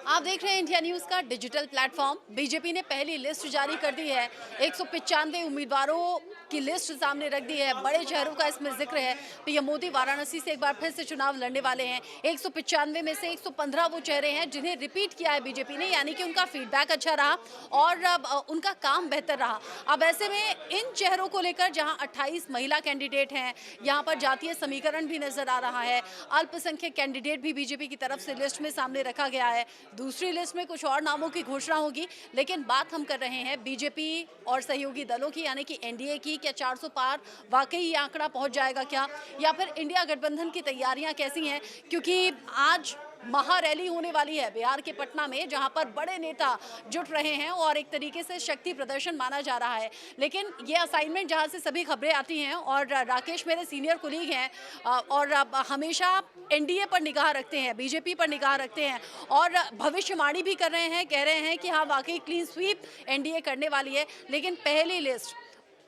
आप देख रहे हैं इंडिया न्यूज का डिजिटल प्लेटफॉर्म। बीजेपी ने पहली लिस्ट जारी कर दी है। 195 उम्मीदवारों की लिस्ट सामने रख दी है। बड़े चेहरों का इसमें जिक्र है। पीएम मोदी वाराणसी से एक बार फिर से चुनाव लड़ने वाले हैं। 195 में से 115 वो चेहरे हैं जिन्हें रिपीट किया है बीजेपी ने, यानी कि उनका फीडबैक अच्छा रहा और उनका काम बेहतर रहा। अब ऐसे में इन चेहरों को लेकर जहां 28 महिला कैंडिडेट हैं, यहां पर जातीय समीकरण भी नजर आ रहा है। अल्पसंख्यक कैंडिडेट भी बीजेपी की तरफ से लिस्ट में सामने रखा गया है। दूसरी लिस्ट में कुछ और नामों की घोषणा होगी, लेकिन बात हम कर रहे हैं बीजेपी और सहयोगी दलों की, यानी कि एनडीए की। क्या 400 पार वाकई ये आंकड़ा पहुंच जाएगा क्या, या फिर इंडिया गठबंधन की तैयारियां कैसी हैं? क्योंकि आज महारैली होने वाली है बिहार के पटना में, जहां पर बड़े नेता जुट रहे हैं और एक तरीके से शक्ति प्रदर्शन माना जा रहा है। लेकिन ये असाइनमेंट जहां से सभी खबरें आती हैं, और राकेश मेरे सीनियर कुलीग हैं और हमेशा एनडीए पर निगाह रखते हैं, बीजेपी पर निगाह रखते हैं और भविष्यवाणी भी कर रहे हैं, कह रहे हैं कि हाँ वाकई क्लीन स्वीप एनडीए करने वाली है। लेकिन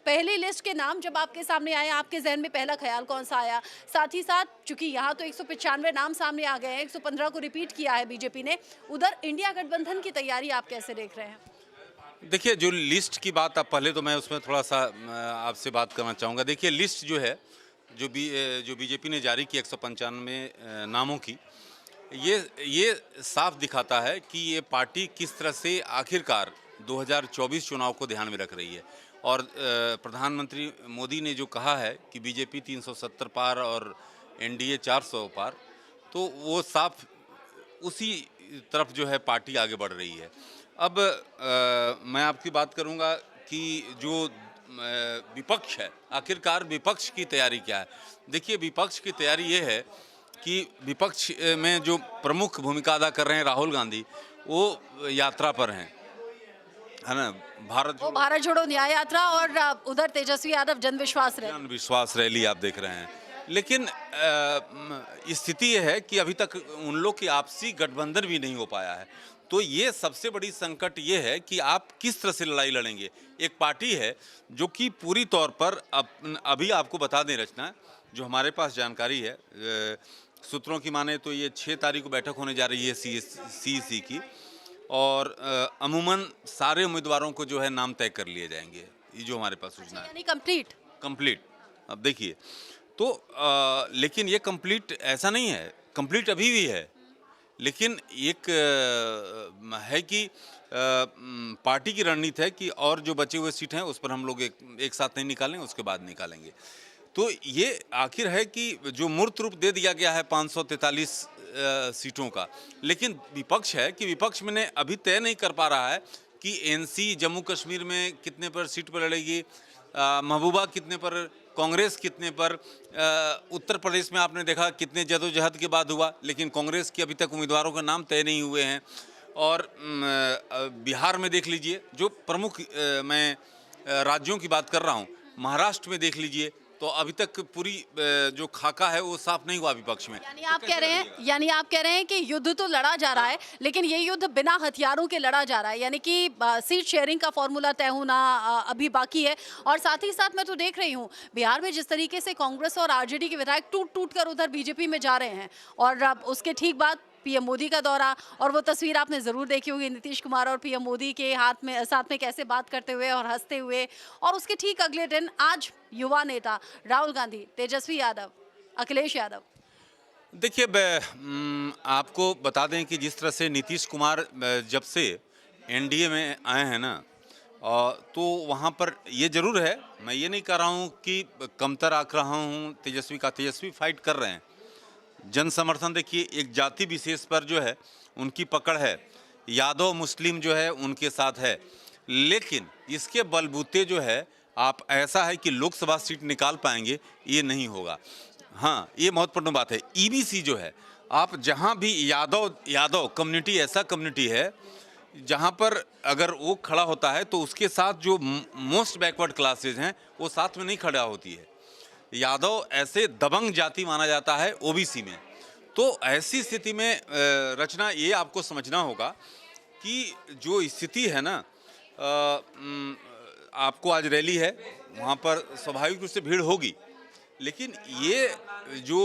पहली लिस्ट के नाम जब आपके सामने आए, आपके जहन में पहला ख्याल कौन सा आया? साथ ही साथ चूंकि यहाँ तो 195 नाम सामने आ गए हैं, 115 को रिपीट किया है बीजेपी ने, उधर इंडिया गठबंधन की तैयारी आप कैसे देख रहे हैं? देखिए, जो लिस्ट की बात, अब पहले तो मैं उसमें थोड़ा सा आपसे बात करना चाहूँगा। देखिए, लिस्ट जो है, जो बीजेपी ने जारी की 195 नामों की, ये साफ दिखाता है कि ये पार्टी किस तरह से आखिरकार 2024 चुनाव को ध्यान में रख रही है। और प्रधानमंत्री मोदी ने जो कहा है कि बीजेपी 370 पार और एनडीए 400 पार, तो वो साफ उसी तरफ जो है पार्टी आगे बढ़ रही है। अब मैं आपकी बात करूंगा कि जो विपक्ष है, आखिरकार विपक्ष की तैयारी क्या है। देखिए, विपक्ष की तैयारी ये है कि विपक्ष में जो प्रमुख भूमिका अदा कर रहे हैं राहुल गांधी, वो यात्रा पर हैं, है ना। भारत जोड़ो न्याय यात्रा, और उधर तेजस्वी यादव जन विश्वास रैली आप देख रहे हैं। लेकिन स्थिति यह है कि अभी तक उन लोग की आपसी गठबंधन भी नहीं हो पाया है। तो ये सबसे बड़ी संकट ये है कि आप किस तरह से लड़ाई लड़ेंगे। एक पार्टी है जो कि पूरी तौर पर अभी आपको बता दें रचना, जो हमारे पास जानकारी है, सूत्रों की माने तो ये 6 तारीख को बैठक होने जा रही है सीईसी की, और अमूमन सारे उम्मीदवारों को जो है नाम तय कर लिए जाएंगे। ये जो हमारे पास सूचना है, यानी कंप्लीट। अब देखिए तो लेकिन ये कंप्लीट ऐसा नहीं है, कंप्लीट अभी भी है, लेकिन एक है कि पार्टी की रणनीति है कि और जो बचे हुए सीट हैं उस पर हम लोग एक साथ नहीं निकालेंगे, उसके बाद निकालेंगे। तो ये आखिर है कि जो मूर्त रूप दे दिया गया है 543 सीटों का, लेकिन विपक्ष है कि विपक्ष में ने अभी तय नहीं कर पा रहा है कि एनसी जम्मू कश्मीर में कितने पर सीट पर लड़ेगी, महबूबा कितने पर, कांग्रेस कितने पर। उत्तर प्रदेश में आपने देखा कितने जदोजहद के बाद हुआ, लेकिन कांग्रेस के अभी तक उम्मीदवारों के नाम तय नहीं हुए हैं। और बिहार में देख लीजिए, जो प्रमुख मैं राज्यों की बात कर रहा हूँ, महाराष्ट्र में देख लीजिए, तो अभी तक पूरी जो खाका है वो साफ नहीं हुआ विपक्ष में। यानी आप कह रहे हैं कि युद्ध तो लड़ा जा रहा है, लेकिन ये युद्ध बिना हथियारों के लड़ा जा रहा है, यानी कि सीट शेयरिंग का फॉर्मूला तय होना अभी बाकी है। और साथ ही साथ मैं तो देख रही हूँ बिहार में जिस तरीके से कांग्रेस और आरजेडी के विधायक टूट कर उधर बीजेपी में जा रहे हैं, और उसके ठीक बाद पीएम मोदी का दौरा, और वो तस्वीर आपने जरूर देखी होगी, नीतीश कुमार और पीएम मोदी के साथ में कैसे बात करते हुए और हंसते हुए। और उसके ठीक अगले दिन आज युवा नेता राहुल गांधी, तेजस्वी यादव, अखिलेश यादव। देखिए, आपको बता दें कि जिस तरह से नीतीश कुमार जब से एनडीए में आए हैं ना, तो वहाँ पर ये जरूर है, मैं ये नहीं कह रहा हूँ कि कमतर आंक रहा हूँ तेजस्वी का, तेजस्वी फाइट कर रहे हैं। जन समर्थन देखिए, एक जाति विशेष पर जो है उनकी पकड़ है, यादव मुस्लिम जो है उनके साथ है, लेकिन इसके बलबूते जो है आप ऐसा है कि लोकसभा सीट निकाल पाएंगे, ये नहीं होगा। हाँ, ये महत्वपूर्ण बात है। ईबीसी जो है, आप जहाँ भी यादव कम्युनिटी ऐसा कम्युनिटी है जहाँ पर अगर वो खड़ा होता है तो उसके साथ जो मोस्ट बैकवर्ड क्लासेज हैं वो साथ में नहीं खड़ा होती है। यादव ऐसे दबंग जाति माना जाता है ओबीसी में। तो ऐसी स्थिति में रचना, ये आपको समझना होगा कि जो स्थिति है ना, आपको आज रैली है, वहाँ पर स्वाभाविक रूप से भीड़ होगी, लेकिन ये जो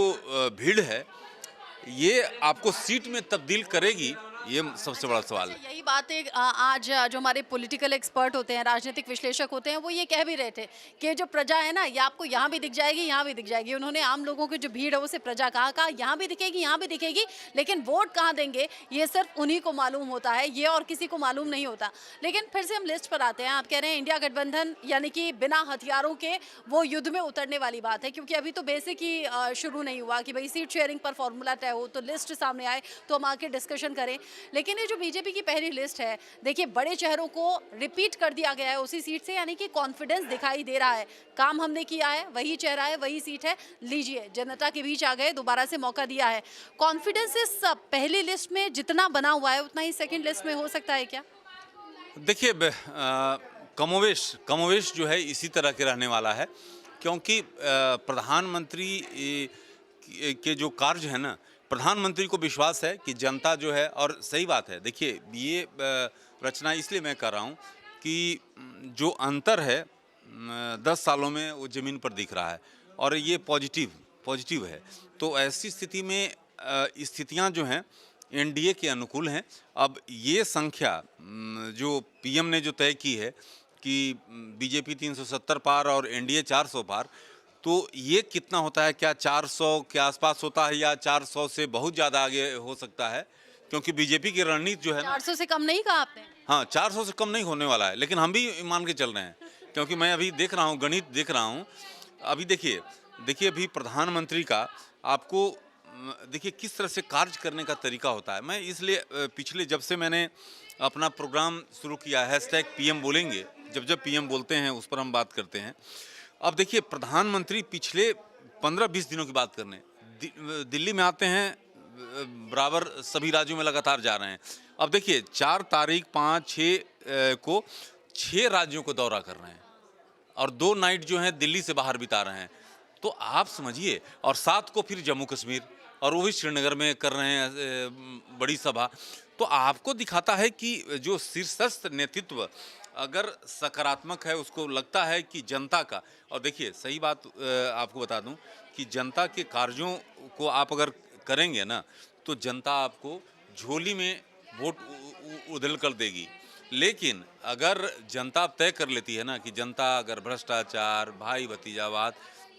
भीड़ है ये आपको सीट में तब्दील करेगी ये सबसे बड़ा सवाल है। यही बात है आज जो हमारे पॉलिटिकल एक्सपर्ट होते हैं, राजनीतिक विश्लेषक होते हैं, वो ये कह भी रहे थे कि जो प्रजा है ना, ये आपको यहाँ भी दिख जाएगी, यहाँ भी दिख जाएगी। उन्होंने आम लोगों की जो भीड़ है उसे प्रजा कहा यहाँ भी दिखेगी, यहाँ भी दिखेगी, लेकिन वोट कहाँ देंगे ये सिर्फ उन्हीं को मालूम होता है, ये और किसी को मालूम नहीं होता। लेकिन फिर से हम लिस्ट पर आते हैं। आप कह रहे हैं इंडिया गठबंधन यानी कि बिना हथियारों के वो युद्ध में उतरने वाली बात है, क्योंकि अभी तो बेसिक ही शुरू नहीं हुआ कि भाई सीट शेयरिंग पर फॉर्मूला तय हो, तो लिस्ट सामने आए तो हम आके डिस्कशन करें। लेकिन ये जो बीजेपी की पहली लिस्ट है, देखिए बड़े चेहरों को रिपीट कर दिया गया है उसी सीट से, यानी कि कॉन्फिडेंस दिखाई दे रहा है, काम हमने किया है, वही चेहरा है, वही सीट है, लीजिए जनता के बीच आ गए, दोबारा से मौका दिया है। कॉन्फिडेंस इस पहली लिस्ट में जितना बना हुआ है उतना ही सेकंड लिस्ट में हो सकता है क्या? देखिए कमोवेश जो है इसी तरह के रहने वाला है, क्योंकि प्रधानमंत्री के जो कार्य है ना, प्रधानमंत्री को विश्वास है कि जनता जो है, और सही बात है। देखिए ये रचना इसलिए मैं कर रहा हूँ कि जो अंतर है 10 सालों में वो ज़मीन पर दिख रहा है, और ये पॉजिटिव है। तो ऐसी स्थिति में स्थितियाँ जो हैं एनडीए के अनुकूल हैं। अब ये संख्या जो पीएम ने जो तय की है कि बीजेपी 370 पार और एनडीए 400 पार, तो ये कितना होता है? क्या 400 के आसपास होता है या 400 से बहुत ज़्यादा आगे हो सकता है? क्योंकि बीजेपी की रणनीति जो है ना, 400 से कम नहीं कहा आपने? हाँ 400 से कम नहीं होने वाला है, लेकिन हम भी मान के चल रहे हैं, क्योंकि मैं अभी देख रहा हूँ, गणित देख रहा हूँ। अभी देखिए अभी प्रधानमंत्री का आपको देखिए किस तरह से कार्य करने का तरीका होता है। मैं इसलिए पिछले जब से मैंने अपना प्रोग्राम शुरू किया #PM बोलेंगे, जब पीएम बोलते हैं उस पर हम बात करते हैं। अब देखिए प्रधानमंत्री पिछले 15-20 दिनों की बात करने दिल्ली में आते हैं, बराबर सभी राज्यों में लगातार जा रहे हैं। अब देखिए 4 तारीख 5, 6 को 6 राज्यों को दौरा कर रहे हैं, और 2 नाइट जो हैं दिल्ली से बाहर बिता रहे हैं। तो आप समझिए, और 7 को फिर जम्मू कश्मीर, और वो भी श्रीनगर में कर रहे हैं बड़ी सभा। तो आपको दिखाता है कि जो शीर्षस्थ नेतृत्व अगर सकारात्मक है, उसको लगता है कि जनता का, और देखिए सही बात आपको बता दूं कि जनता के कार्यों को आप अगर करेंगे ना, तो जनता आपको झोली में वोट उधेल कर देगी। लेकिन अगर जनता तय कर लेती है ना कि जनता अगर भ्रष्टाचार, भाई भतीजावाद,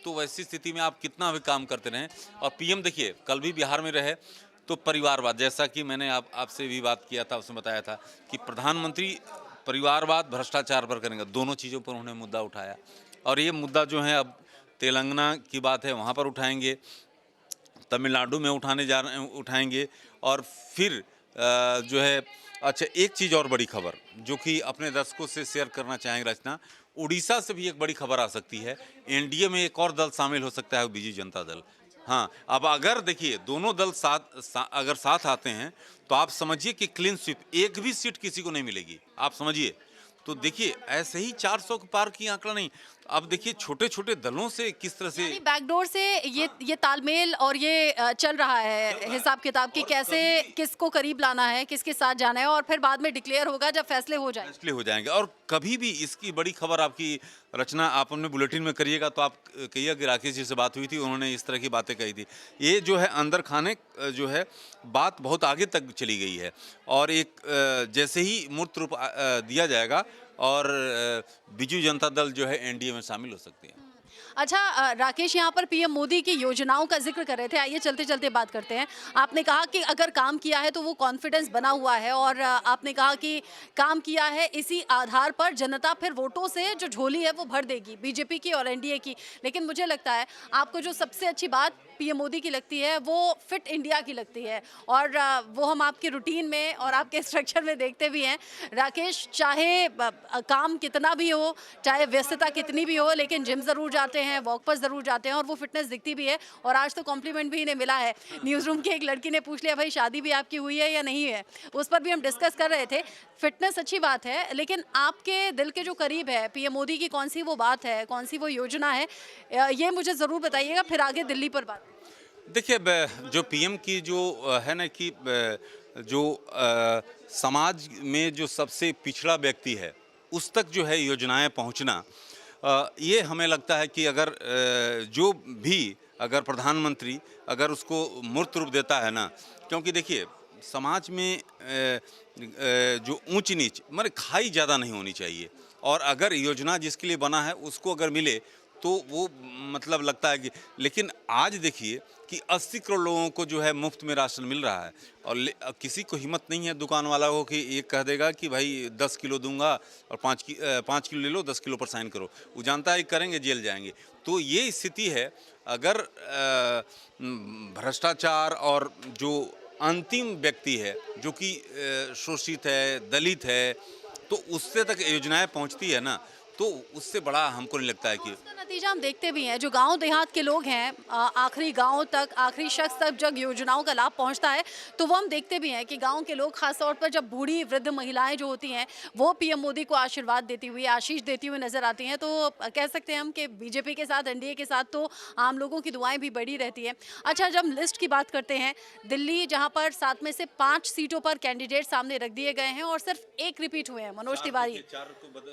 तो वैसी स्थिति में आप कितना भी काम करते रहें। और पीएम देखिए कल भी बिहार में रहे, तो परिवारवाद, जैसा कि मैंने आपसे भी बात किया था, उसमें बताया था कि प्रधानमंत्री परिवारवाद, भ्रष्टाचार पर करेंगे, दोनों चीज़ों पर उन्होंने मुद्दा उठाया। और ये मुद्दा जो है अब तेलंगाना की बात है, वहाँ पर उठाएंगे, तमिलनाडु में उठाएंगे, और फिर जो है, अच्छा एक चीज़ और बड़ी खबर जो कि अपने दर्शकों से शेयर करना चाहेंगे रचना, उड़ीसा से भी एक बड़ी खबर आ सकती है। एनडीए में एक और दल शामिल हो सकता है, बीजू जनता दल। हाँ, अब अगर देखिए दोनों दल अगर साथ आते हैं, तो आप समझिए कि क्लीन स्वीप, एक भी सीट किसी को नहीं मिलेगी, आप समझिए। तो देखिए ऐसे ही 400 के पार की आंकड़ा नहीं। अब देखिए छोटे छोटे दलों से किस तरह से बैकडोर से ये तालमेल और ये चल रहा है हिसाब किताब कि कैसे किसको करीब लाना है, किसके साथ जाना है, और फिर बाद में डिक्लेयर होगा जब फैसले हो जाएंगे। और कभी भी इसकी बड़ी खबर आपकी रचना आप अपने बुलेटिन में करिएगा, तो आप कहिएगा कि राकेश जी से बात हुई थी, उन्होंने इस तरह की बातें कही थी। ये जो है अंदर खाने जो है बात बहुत आगे तक चली गई है, और एक जैसे ही मूर्त रूप दिया जाएगा और बीजू जनता दल जो है एनडीए में शामिल हो सकती है। अच्छा राकेश, यहाँ पर पीएम मोदी की योजनाओं का जिक्र कर रहे थे, आइए चलते चलते बात करते हैं। आपने कहा कि अगर काम किया है तो वो कॉन्फिडेंस बना हुआ है, और आपने कहा कि काम किया है, इसी आधार पर जनता फिर वोटों से जो झोली है वो भर देगी बीजेपी की और एनडीए की। लेकिन मुझे लगता है आपको जो सबसे अच्छी बात पीएम मोदी की लगती है वो फिट इंडिया की लगती है, और वो हम आपके रूटीन में और आपके स्ट्रक्चर में देखते भी हैं। राकेश, चाहे काम कितना भी हो, चाहे व्यस्तता कितनी भी हो, लेकिन जिम ज़रूर जाते हैं, वॉक पर ज़रूर जाते हैं, और वो फिटनेस दिखती भी है। और आज तो कॉम्प्लीमेंट भी इन्हें मिला है। न्यूज़ रूम की एक लड़की ने पूछ लिया, भाई शादी भी आपकी हुई है या नहीं है, उस पर भी हम डिस्कस कर रहे थे। फिटनेस अच्छी बात है, लेकिन आपके दिल के जो करीब है पीएम मोदी की कौन सी वो बात है, कौन सी वो योजना है, ये मुझे ज़रूर बताइएगा, फिर आगे दिल्ली पर बात। देखिए जो पीएम की जो है ना कि जो समाज में जो सबसे पिछड़ा व्यक्ति है उस तक जो है योजनाएं पहुंचना, ये हमें लगता है कि अगर जो भी अगर प्रधानमंत्री अगर उसको मूर्त रूप देता है ना, क्योंकि देखिए समाज में जो ऊंच नीच मतलब खाई ज़्यादा नहीं होनी चाहिए, और अगर योजना जिसके लिए बना है उसको अगर मिले तो वो मतलब लगता है कि, लेकिन आज देखिए कि 80 करोड़ लोगों को जो है मुफ्त में राशन मिल रहा है, और किसी को हिम्मत नहीं है दुकान वाला को कि एक कह देगा कि भाई 10 किलो दूंगा और 5 किलो ले लो, 10 किलो पर साइन करो। वो जानता है कि करेंगे जेल जाएंगे। तो ये स्थिति है। अगर भ्रष्टाचार और जो अंतिम व्यक्ति है जो कि शोषित है, दलित है, तो उससे तक योजनाएं पहुंचती है ना, तो उससे बड़ा हमको नहीं लगता है कि उसका नतीजा हम देखते भी हैं। जो गांव देहात के लोग हैं, आखिरी गांव तक, आखिरी शख्स तक जब योजनाओं का लाभ पहुंचता है तो वो हम देखते भी हैं कि गांव के लोग, खासतौर पर जब बूढ़ी वृद्ध महिलाएं जो होती हैं वो पीएम मोदी को आशीर्वाद देती हुई, आशीष देती हुई नजर आती हैं। तो कह सकते हैं हम कि बीजेपी के साथ, एनडीए के साथ तो आम लोगों की दुआएं भी बड़ी रहती हैं। अच्छा, जब लिस्ट की बात करते हैं, दिल्ली जहाँ पर 7 में से 5 सीटों पर कैंडिडेट सामने रख दिए गए हैं और सिर्फ एक रिपीट हुए हैं, मनोज तिवारी,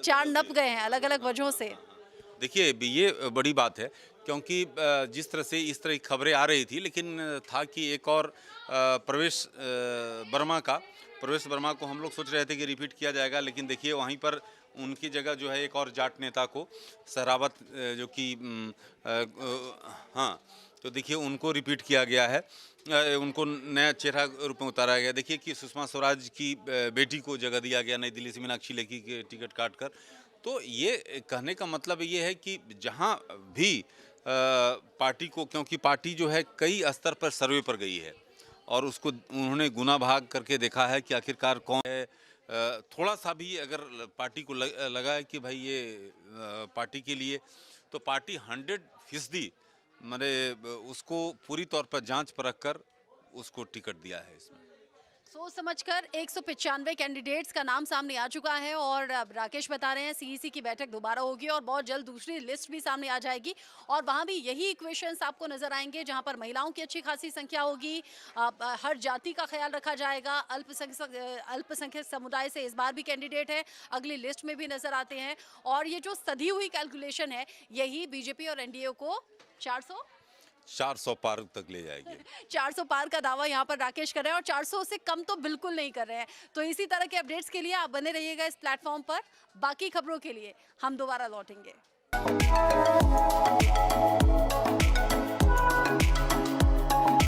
4 नप गए हैं अलग अलग वजहों से। देखिए ये बड़ी बात है, क्योंकि जिस तरह से इस तरह की खबरें आ रही थी, लेकिन था कि एक और प्रवेश वर्मा को हम लोग सोच रहे थे कि रिपीट किया जाएगा, लेकिन देखिए वहीं पर उनकी जगह जो है एक और जाट नेता को, सहरावत, जो कि हाँ, तो देखिए उनको रिपीट किया गया है। उनको नया चेहरा रूप में उतारा गया। देखिए कि सुषमा स्वराज की बेटी को जगह दिया गया नई दिल्ली से, मीनाक्षी लेखी के टिकट काट कर। तो ये कहने का मतलब ये है कि जहाँ भी पार्टी को, क्योंकि पार्टी जो है कई स्तर पर सर्वे पर गई है और उसको उन्होंने गुना भाग करके देखा है कि आखिरकार कौन है। थोड़ा सा भी अगर पार्टी को लगा है कि भाई ये पार्टी के लिए, तो पार्टी 100% मतलब उसको पूरी तौर पर जांच परख कर उसको टिकट दिया है। इसमें सोच समझकर 195 कैंडिडेट्स का नाम सामने आ चुका है और अब राकेश बता रहे हैं सीईसी की बैठक दोबारा होगी और बहुत जल्द दूसरी लिस्ट भी सामने आ जाएगी और वहां भी यही इक्वेशंस आपको नजर आएंगे, जहां पर महिलाओं की अच्छी खासी संख्या होगी, हर जाति का ख्याल रखा जाएगा, अल्पसंख्यक समुदाय से इस बार भी कैंडिडेट है, अगली लिस्ट में भी नजर आते हैं। और ये जो सधी हुई कैलकुलेशन है, यही बीजेपी और एनडीए को 400 पार तक ले जाएगी। 400 पार का दावा यहाँ पर राकेश कर रहे हैं और 400 से कम तो बिल्कुल नहीं कर रहे हैं। तो इसी तरह के अपडेट्स के लिए आप बने रहिएगा इस प्लेटफॉर्म पर। बाकी खबरों के लिए हम दोबारा लौटेंगे।